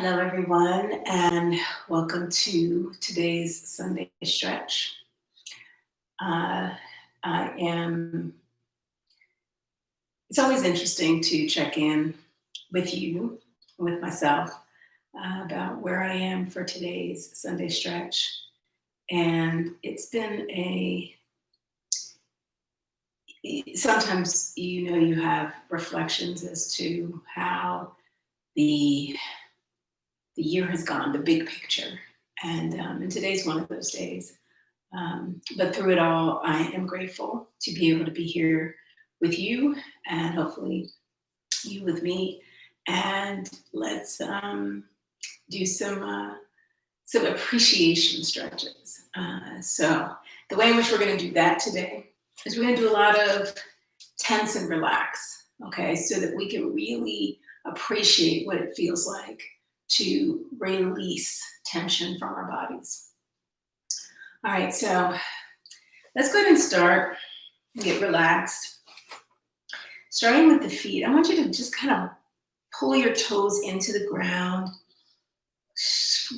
Hello, everyone, and welcome to today's Sunday stretch. Uh, I am, it's always interesting to check in with you, with myself, about where I am for today's Sunday stretch. And it's been sometimes, you have reflections as to how the, the year has gone, the big picture. And today's one of those days. But through it all, I am grateful to be able to be here with you and hopefully you with me. And let's do some appreciation stretches. So the way in which we're going to do that today is we're going to do a lot of tense and relax, okay, so that we can really appreciate what it feels like to release tension from our bodies. All right, so let's go ahead and start and get relaxed. Starting with the feet, I want you to just kind of pull your toes into the ground,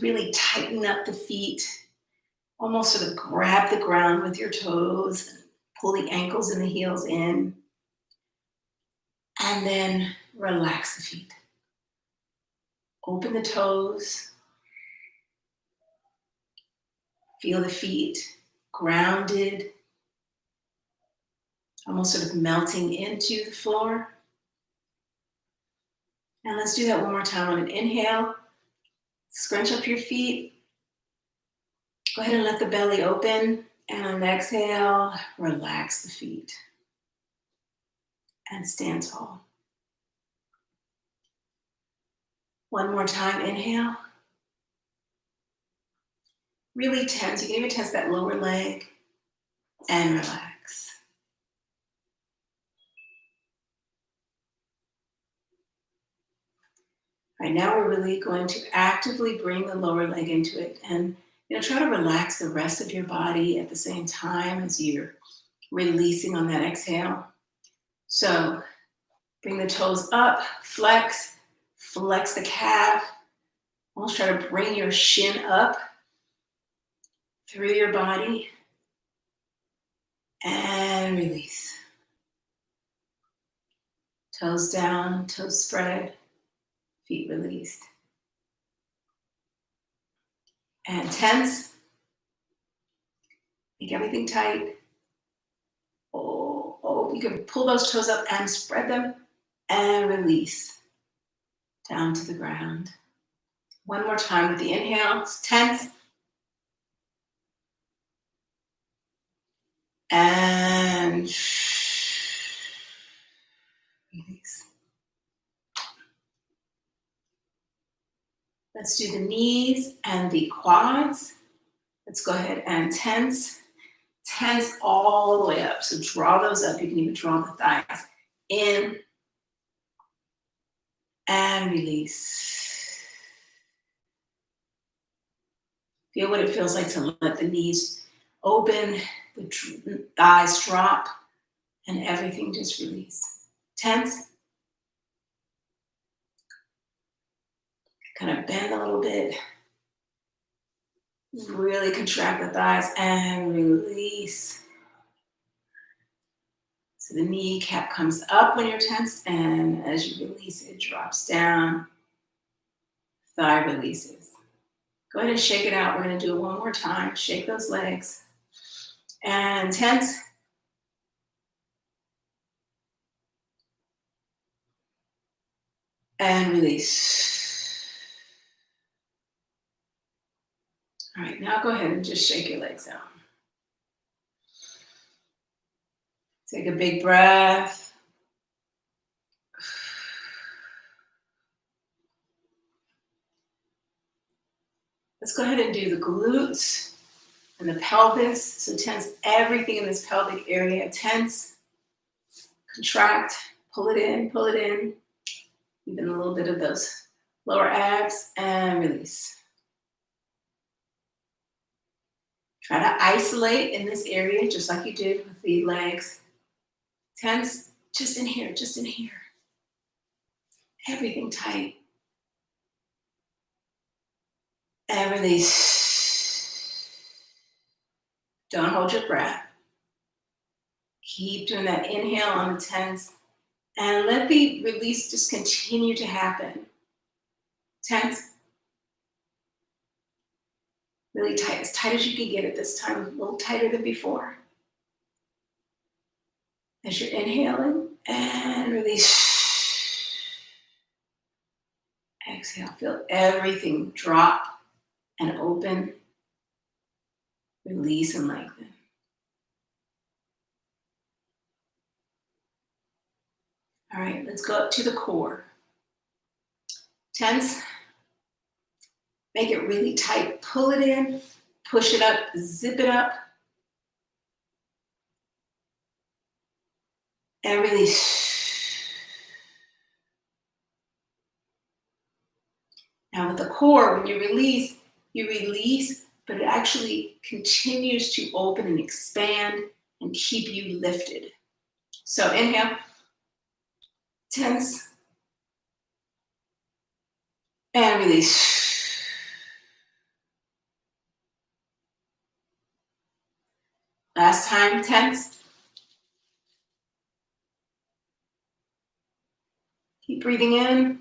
really tighten up the feet, almost sort of grab the ground with your toes, pull the ankles and the heels in, and then relax the feet. Open the toes, feel the feet grounded, almost sort of melting into the floor. And let's do that one more time on an inhale. Scrunch up your feet. Go ahead and let the belly open. And on the exhale, relax the feet. And stand tall. One more time, inhale. Really tense. You can even tense that lower leg. And relax. All right, now we're really going to actively bring the lower leg into it and try to relax the rest of your body at the same time as you're releasing on that exhale. So bring the toes up, flex the calf. Almost try to bring your shin up through your body and release. Toes down, toes spread, feet released. And tense. Make everything tight. You can pull those toes up and spread them and release down to the ground. One more time with the inhale. It's tense. And release. Let's do the knees and the quads. Let's go ahead and tense. Tense all the way up. So draw those up. You can even draw the thighs in and release. Feel what it feels like to let the knees open, the thighs drop, and everything just release. Tense. Kind of bend a little bit. Really contract the thighs and release. So the kneecap comes up when you're tense, and as you release, it drops down. Thigh releases. Go ahead and shake it out. We're going to do it one more time. Shake those legs. And tense. And release. All right, now go ahead and just shake your legs out. Take a big breath. Let's go ahead and do the glutes and the pelvis. So tense everything in this pelvic area. Tense, contract, pull it in, even a little bit of those lower abs, and release. Try to isolate in this area, just like you did with the legs. Tense, just in here, just in here. Everything tight. And release. Don't hold your breath. Keep doing that inhale on the tens and let the release just continue to happen. Tense, really tight as you can get it this time, a little tighter than before. As you're inhaling and release. Exhale, feel everything drop and open, release and lengthen. All right, let's go up to the core. Tense, make it really tight. Pull it in, push it up, zip it up, and release. Now with the core, when you release, but it actually continues to open and expand and keep you lifted. So inhale, tense, and release. Last time, tense. Keep breathing in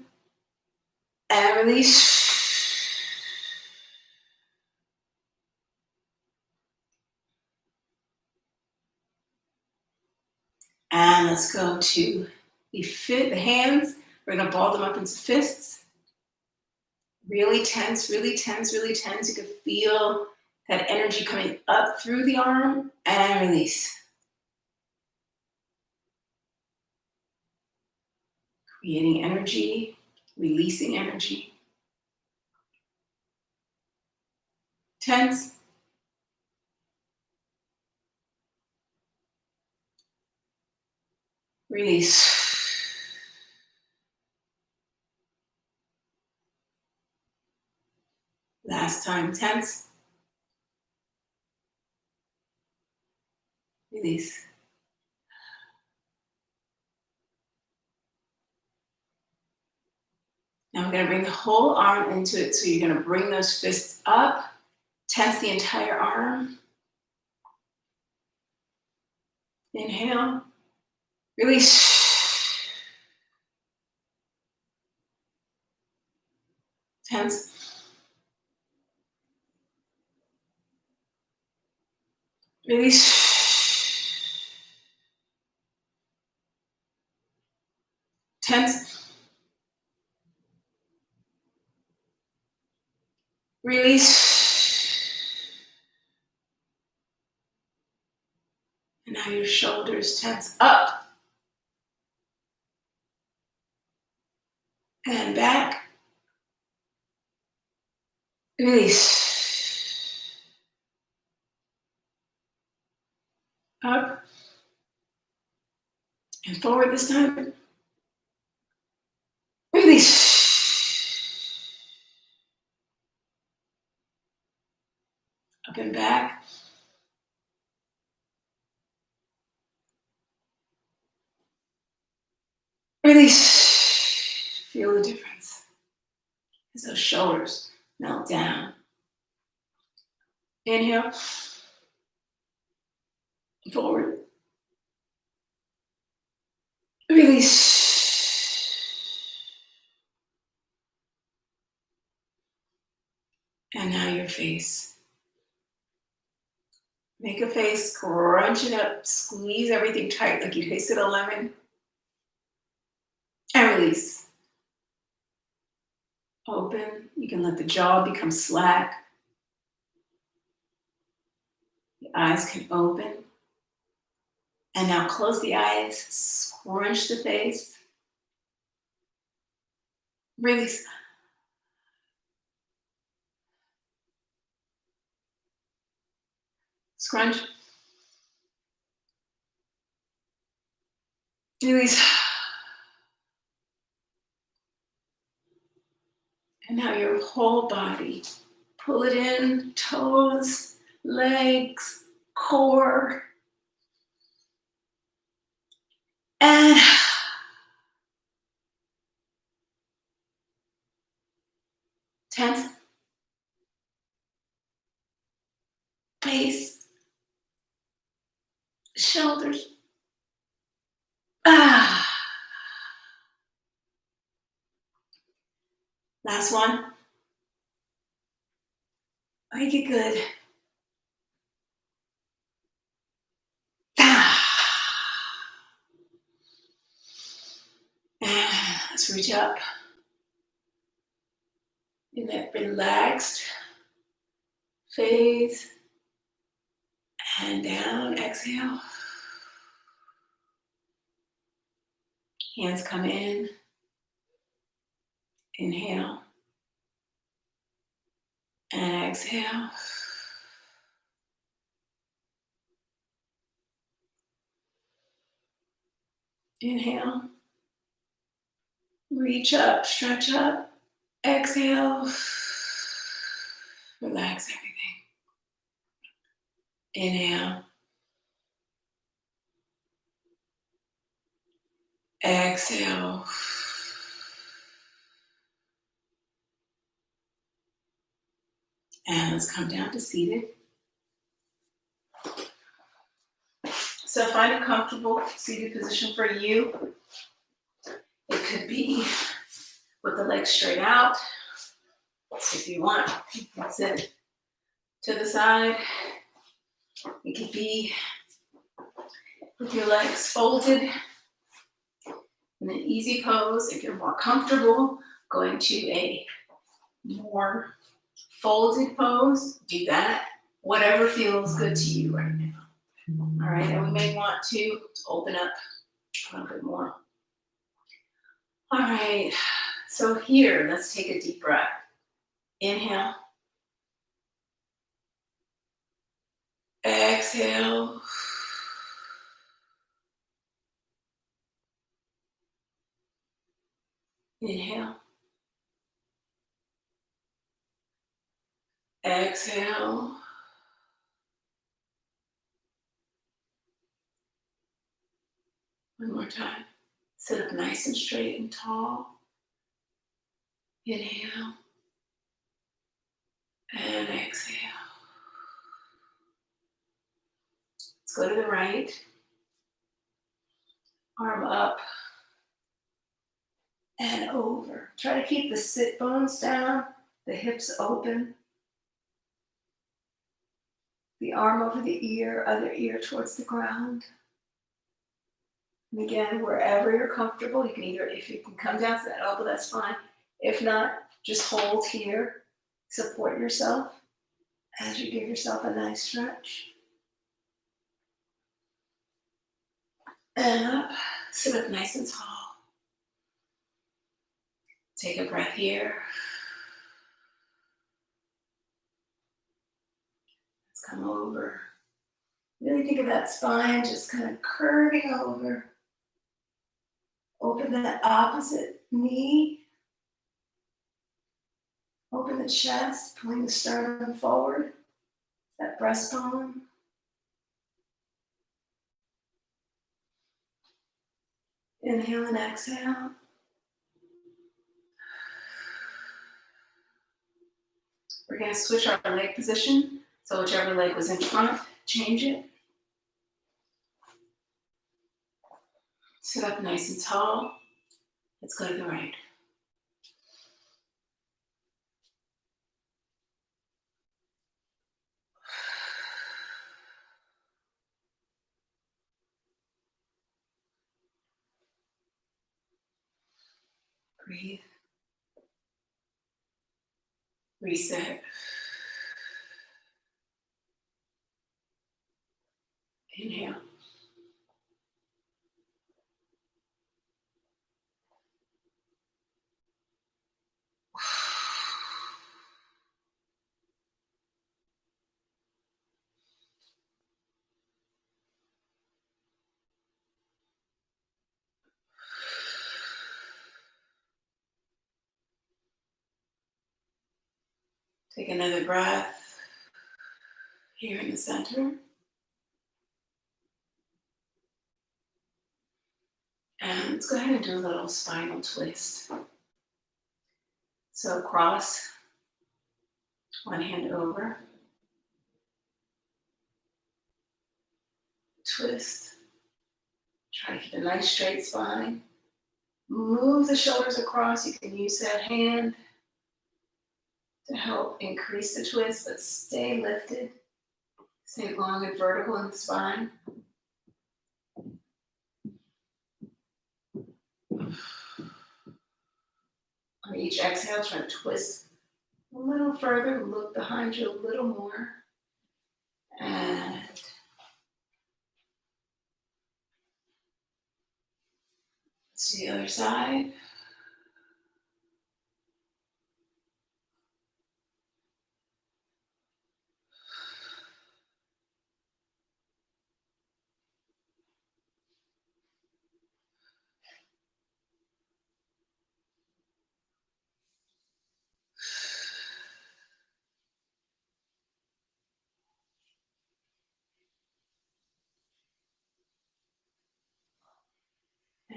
and release. And let's go to the hands. We're gonna ball them up into fists. Really tense, really tense, really tense. You can feel that energy coming up through the arm and release. Creating energy, releasing energy. Tense. Release. Last time, tense. Release. Now we're gonna bring the whole arm into it. So you're gonna bring those fists up, tense the entire arm. Inhale, release. Tense. Release. Tense. Release. And now your shoulders tense up and back. Release. Up and forward this time. Release. Up and back. Release. Feel the difference as those shoulders melt down. Inhale. Forward. Release. And now your face. Make a face, crunch it up, squeeze everything tight like you tasted a lemon. And release. Open. You can let the jaw become slack. The eyes can open. And now close the eyes, scrunch the face. Release. Scrunch. Release. And now your whole body. Pull it in, toes, legs, core. And tense. shoulders. Ah. Last one. Make it good. Ah. And let's reach up in that relaxed phase and down. Exhale. Hands come in. Inhale. And exhale. Inhale. Reach up, stretch up. Exhale. Relax everything. Inhale. Exhale. And let's come down to seated. So find a comfortable seated position for you. It could be with the legs straight out. If you want, you can sit to the side. It could be with your legs folded in an easy pose. If you're more comfortable going to a more folded pose, do that. Whatever feels good to you right now. All right, and we may want to open up a little bit more. All right, so here, let's take a deep breath. Inhale. Exhale. Inhale. Exhale. One more time. Sit up nice and straight and tall. Inhale. And exhale. Let's go to the right. Arm up and over. Try to keep the sit bones down, the hips open. The arm over the ear, other ear towards the ground. And again, wherever you're comfortable, you can either, if you can come down to that elbow, that's fine. If not, just hold here. Support yourself as you give yourself a nice stretch. And up, sit up nice and tall. Take a breath here. Let's come over. Really think of that spine just kind of curving over. Open that opposite knee. Open the chest, pulling the sternum forward. That breastbone. Inhale and exhale. We're going to switch our leg position. So whichever leg was in front, change it. Sit up nice and tall. Let's go to the right. Breathe. Reset. Inhale. Take another breath here in the center. And let's go ahead and do a little spinal twist. So cross one hand over. twist. Try to keep a nice straight spine. Move the shoulders across. You can use that hand to help increase the twist, but stay lifted. Stay long and vertical in the spine. On each exhale, try to twist a little further. Look behind you a little more. And let's do the other side.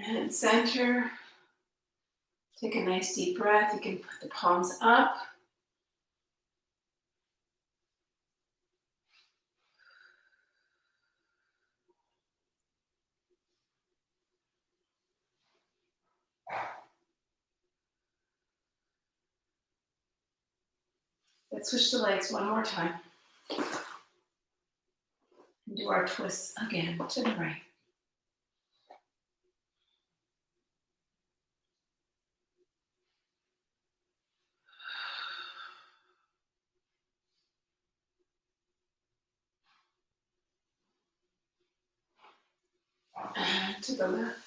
And center. Take a nice deep breath. You can put the palms up. Let's switch the legs one more time. And do our twists again to the right. And to the left.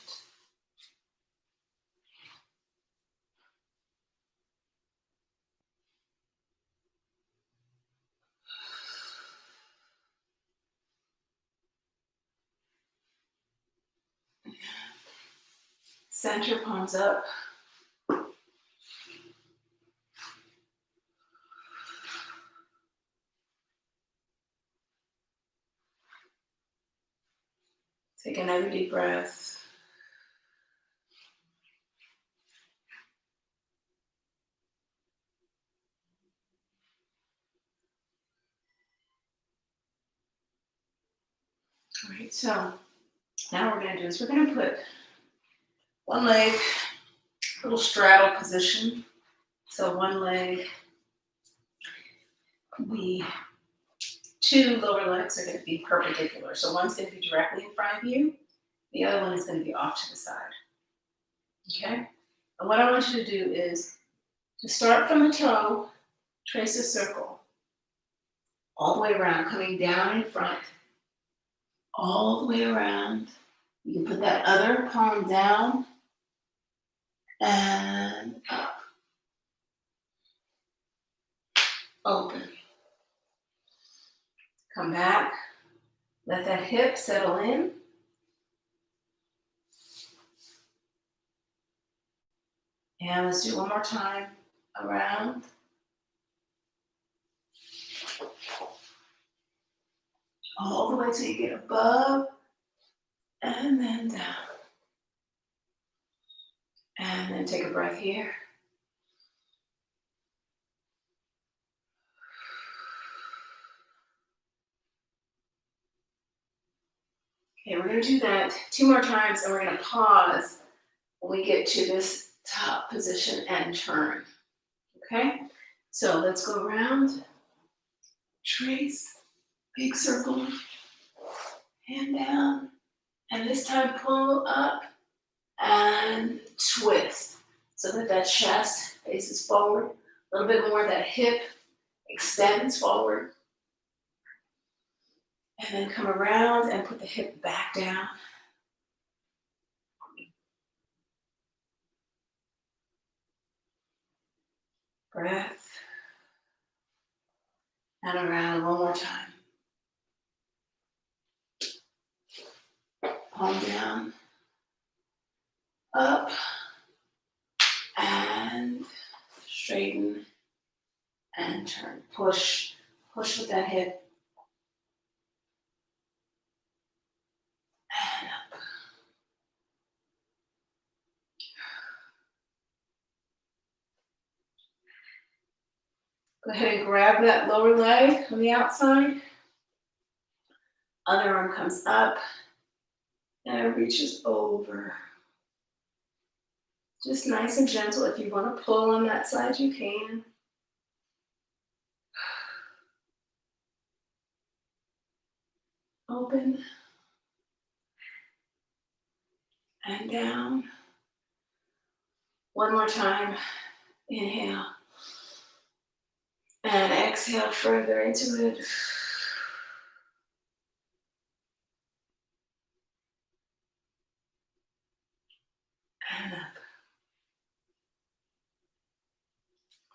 Center, palms up. Take another deep breath. All right, so now what we're going to do is we're going to put one leg, little straddle position. So one leg, the two lower legs are going to be perpendicular. So one's going to be directly in front of you. The other one is going to be off to the side. Okay? And what I want you to do is to start from the toe, trace a circle all the way around, coming down in front, all the way around. You can put that other palm down and up. Open. Come back. Let that hip settle in. And let's do one more time. Around. All the way till you get above. And then down. And then take a breath here. Okay, we're going to do that 2 more times, and we're going to pause when we get to this top position and turn. Okay? So let's go around. Trace. Big circle. Hand down. And this time pull up and twist so that that chest faces forward. A little bit more, that hip extends forward. And then come around and put the hip back down. Breath. And around one more time. Palm down. Up. And straighten and turn. Push. Push with that hip. And up. Go ahead and grab that lower leg on the outside. Other arm comes up. And it reaches over. Just nice and gentle. If you want to pull on that side, you can. Open and down. One more time. Inhale. And exhale further into it. And up.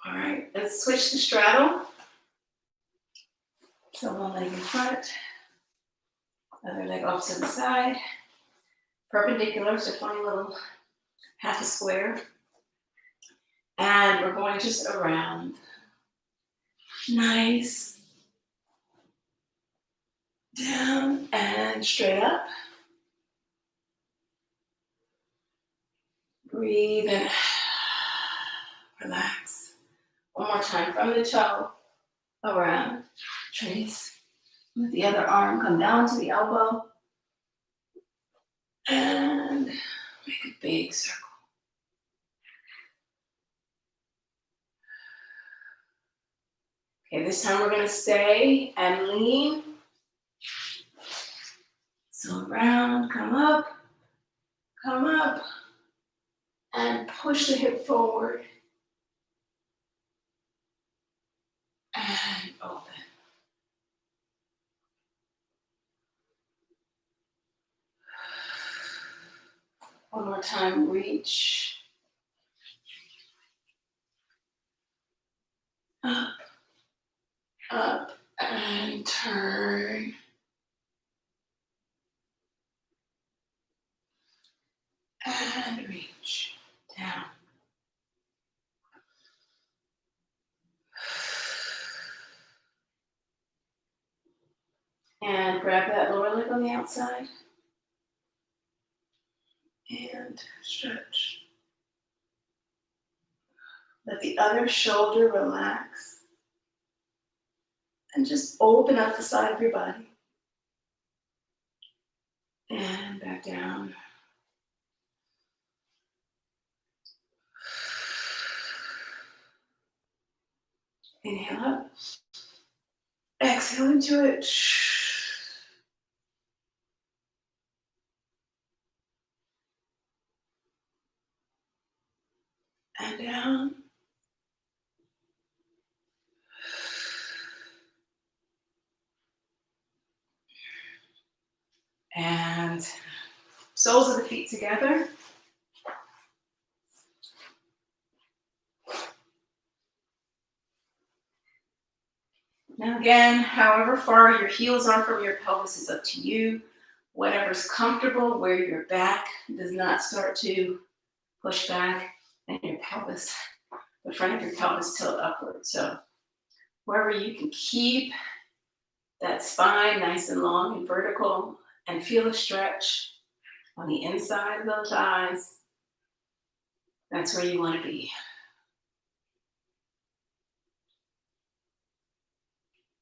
All right, let's switch to straddle. So one leg in front, other leg off to the side. Perpendicular, so find a little half a square. And we're going just around. Nice. Down and straight up. Breathe and relax. One more time from the toe, around, trace. Let the other arm come down to the elbow. And make a big circle. Okay, this time we're gonna stay and lean. So around, come up, and push the hip forward. And open. One more time, reach. Up, and turn. And reach. Down. And grab that lower leg on the outside. And stretch. Let the other shoulder relax. And just open up the side of your body. And back down. Inhale up. Exhale into it. And down. And soles of the feet together. Now again, however far your heels are from your pelvis is up to you. Whatever's comfortable, where your back does not start to push back and your pelvis, the front of your pelvis tilt upward. So wherever you can keep that spine nice and long and vertical and feel a stretch on the inside of those thighs, that's where you want to be.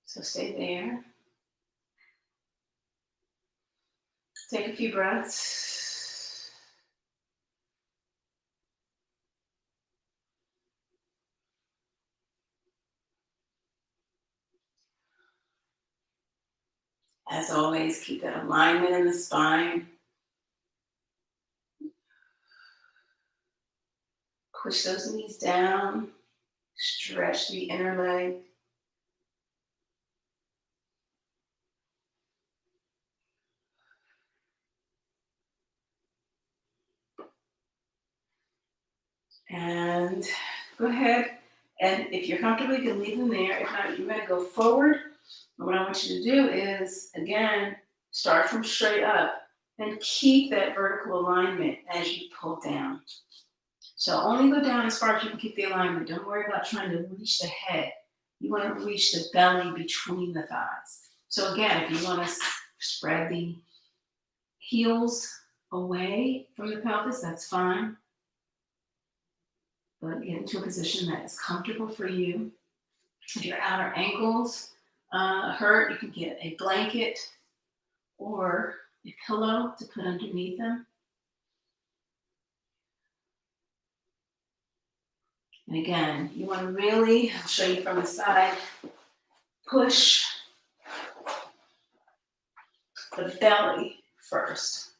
So stay there. Take a few breaths. As always, keep that alignment in the spine. Push those knees down. Stretch the inner leg. And go ahead. And if you're comfortable, you can leave them there. If not, you're going to go forward. And what I want you to do is, again, start from straight up and keep that vertical alignment as you pull down. So only go down as far as you can keep the alignment. Don't worry about trying to reach the head. You want to reach the belly between the thighs. So again, if you want to spread the heels away from the pelvis, that's fine. But get into a position that is comfortable for you. If your outer ankles hurt, you can get a blanket or a pillow to put underneath them. And again, you want to really, I'll show you from the side, push the belly first,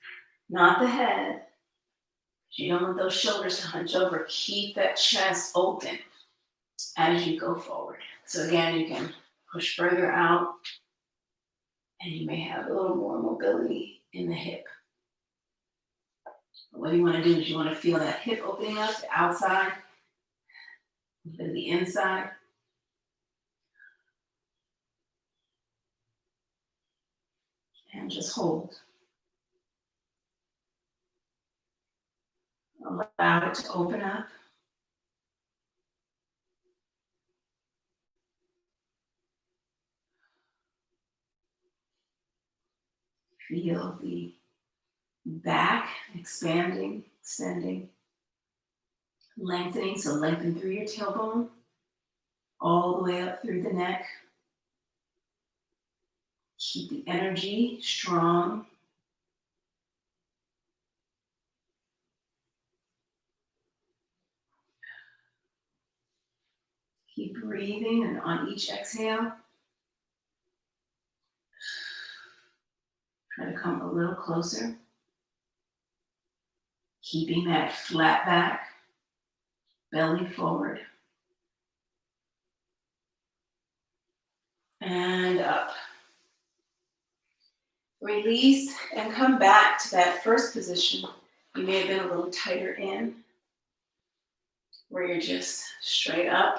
not the head. You don't want those shoulders to hunch over. Keep that chest open as you go forward. So again, you can push further out and you may have a little more mobility in the hip. But what you want to do is you want to feel that hip opening up, the outside, and the inside. And just hold. Allow it to open up. Feel the back expanding, extending, lengthening. So lengthen through your tailbone, all the way up through the neck. Keep the energy strong. Keep breathing, and on each exhale, try to come a little closer. Keeping that flat back, belly forward. And up. Release and come back to that first position. You may have been a little tighter in, where you're just straight up,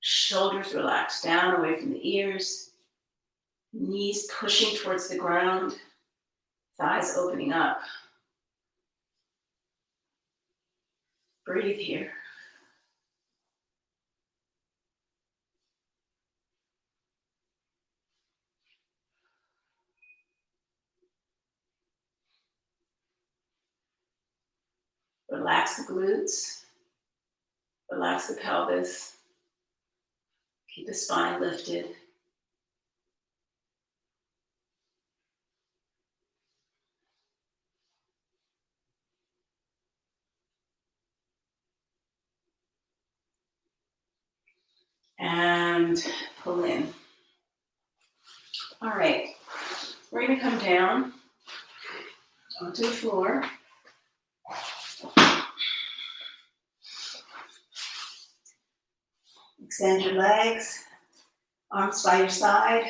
shoulders relaxed down away from the ears, knees pushing towards the ground, thighs opening up. Breathe here. Relax the glutes, relax the pelvis, keep the spine lifted. And pull in. All right, we're gonna come down onto the floor. Extend your legs, arms by your side.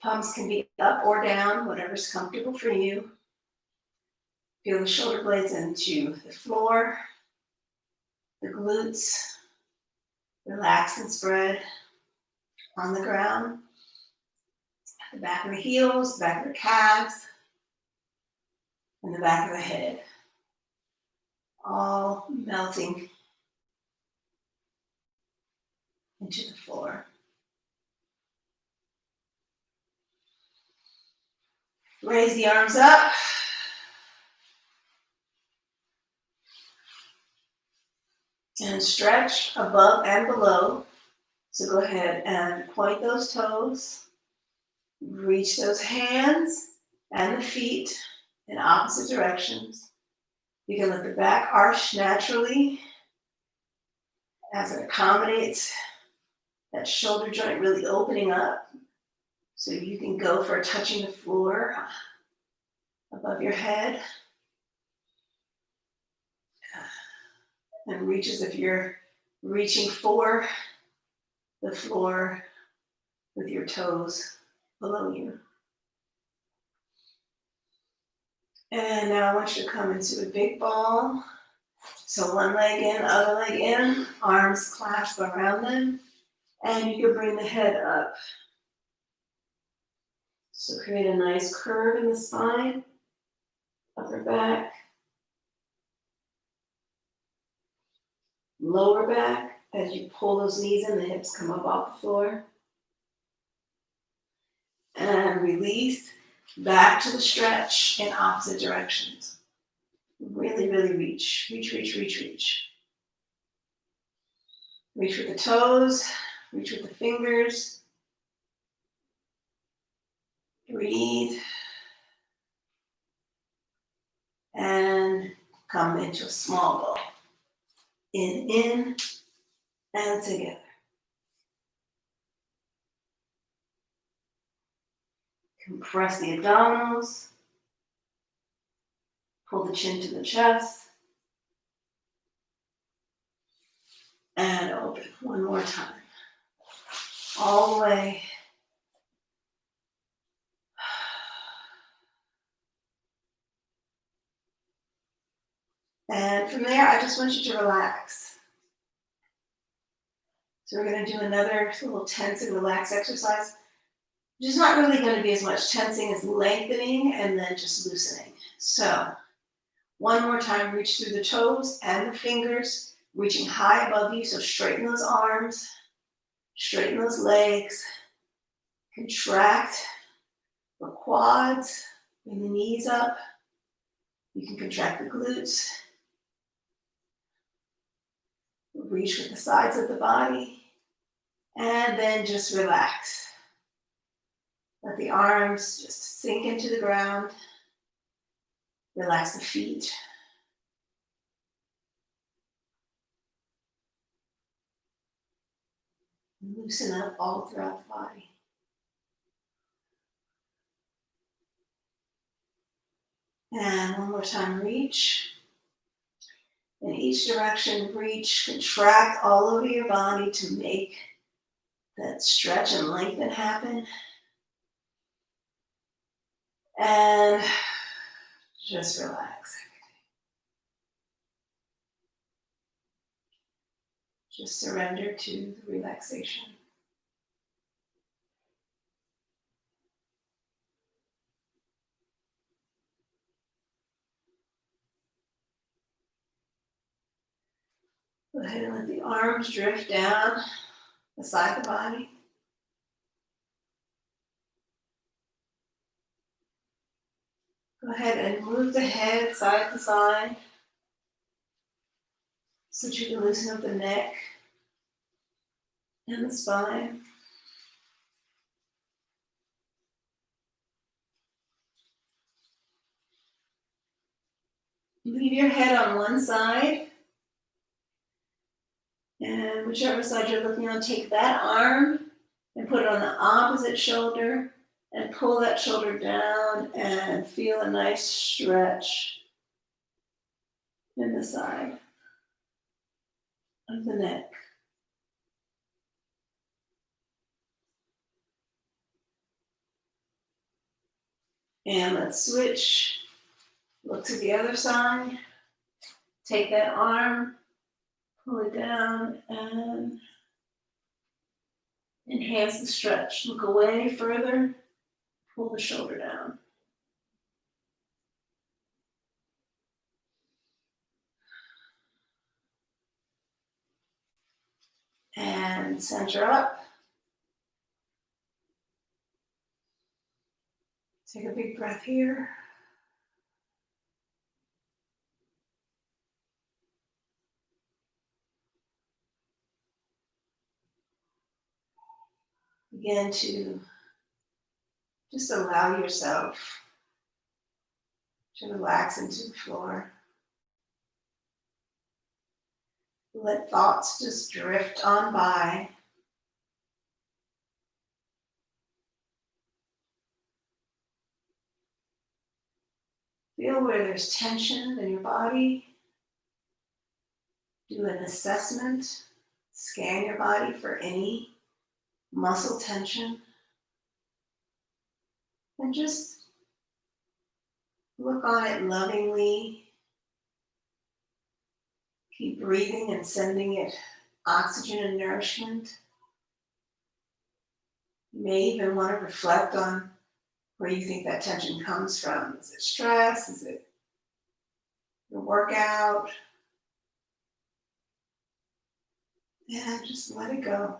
Palms can be up or down, whatever's comfortable for you. Feel the shoulder blades into the floor, the glutes. Relax and spread on the ground. The back of the heels, the back of the calves, and the back of the head. All melting into the floor. Raise the arms up. And stretch above and below. So go ahead and point those toes. Reach those hands and the feet in opposite directions. You can let the back arch naturally as it accommodates that shoulder joint really opening up. So you can go for touching the floor above your head. And reach as if you're reaching for the floor with your toes below you. And now I want you to come into a big ball. So one leg in, other leg in, arms clasped around them. And you can bring the head up. So create a nice curve in the spine, upper back, lower back. As you pull those knees in, the hips come up off the floor. And release back to the stretch in opposite directions. Really, really reach. Reach, reach, reach, reach. Reach with the toes, reach with the fingers. Breathe. come into a small ball. In, and together. Compress the abdominals. Pull the chin to the chest. And open one more time. All the way. And from there, I just want you to relax. So we're going to do another little tense and relax exercise. There's not really going to be as much tensing as lengthening and then just loosening. So one more time, reach through the toes and the fingers, reaching high above you. So straighten those arms, straighten those legs, contract the quads, bring the knees up. You can contract the glutes. Reach with the sides of the body. And then just relax. Let the arms just sink into the ground. Relax the feet. Loosen up all throughout the body. And one more time, reach. In each direction, reach, contract all over your body to make that stretch and lengthen happen. And just relax. Just surrender to the relaxation. Go ahead and let the arms drift down beside the body. Go ahead and move the head side to side so that you can loosen up the neck and the spine. Leave your head on one side. And whichever side you're looking on, take that arm and put it on the opposite shoulder and pull that shoulder down and feel a nice stretch in the side of the neck. And let's switch. Look to the other side. Take that arm, pull it down, and enhance the stretch. Look away further, pull the shoulder down. And center up. Take a big breath here. Begin to just allow yourself to relax into the floor. Let thoughts just drift on by. Feel where there's tension in your body. Do an assessment. Scan your body for any muscle tension. And just look on it lovingly. Keep breathing and sending it oxygen and nourishment. You may even want to reflect on where you think that tension comes from. Is it stress? Is it your workout? Yeah, just let it go.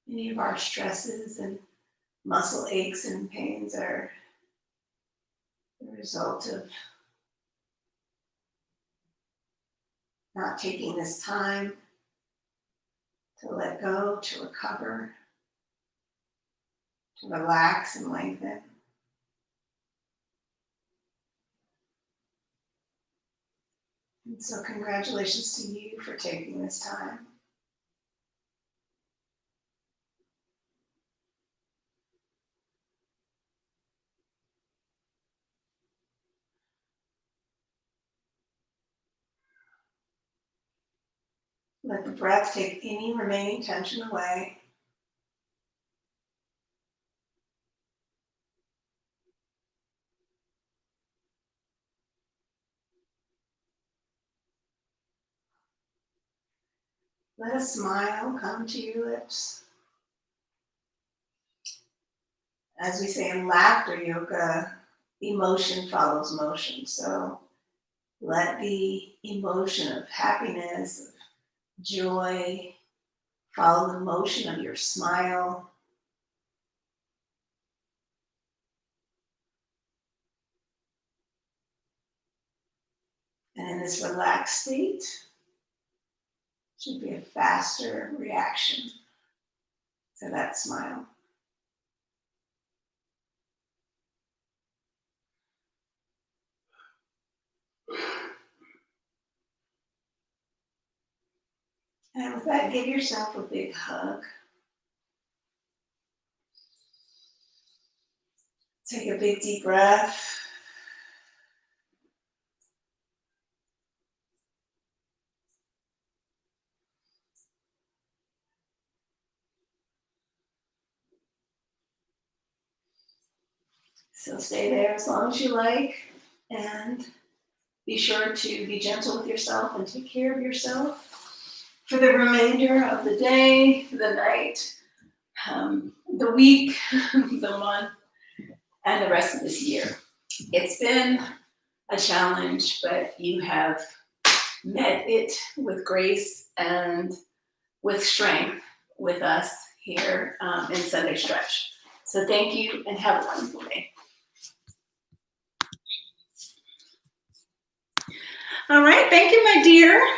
Many of our stresses and muscle aches and pains are the result of not taking this time to let go, to recover, to relax and lengthen. And so, congratulations to you for taking this time. Let the breath take any remaining tension away. Let a smile come to your lips. As we say in laughter yoga, emotion follows motion. So let the emotion of happiness, of joy, follow the motion of your smile. And in this relaxed state, should be a faster reaction to that smile. And with that, give yourself a big hug. Take a big deep breath. So stay there as long as you like. And be sure to be gentle with yourself and take care of yourself for the remainder of the day, the night, the week, the month, and the rest of this year. It's been a challenge, but you have met it with grace and with strength with us here in Sunday Stretch. So thank you and have a wonderful day. All right, thank you, my dear.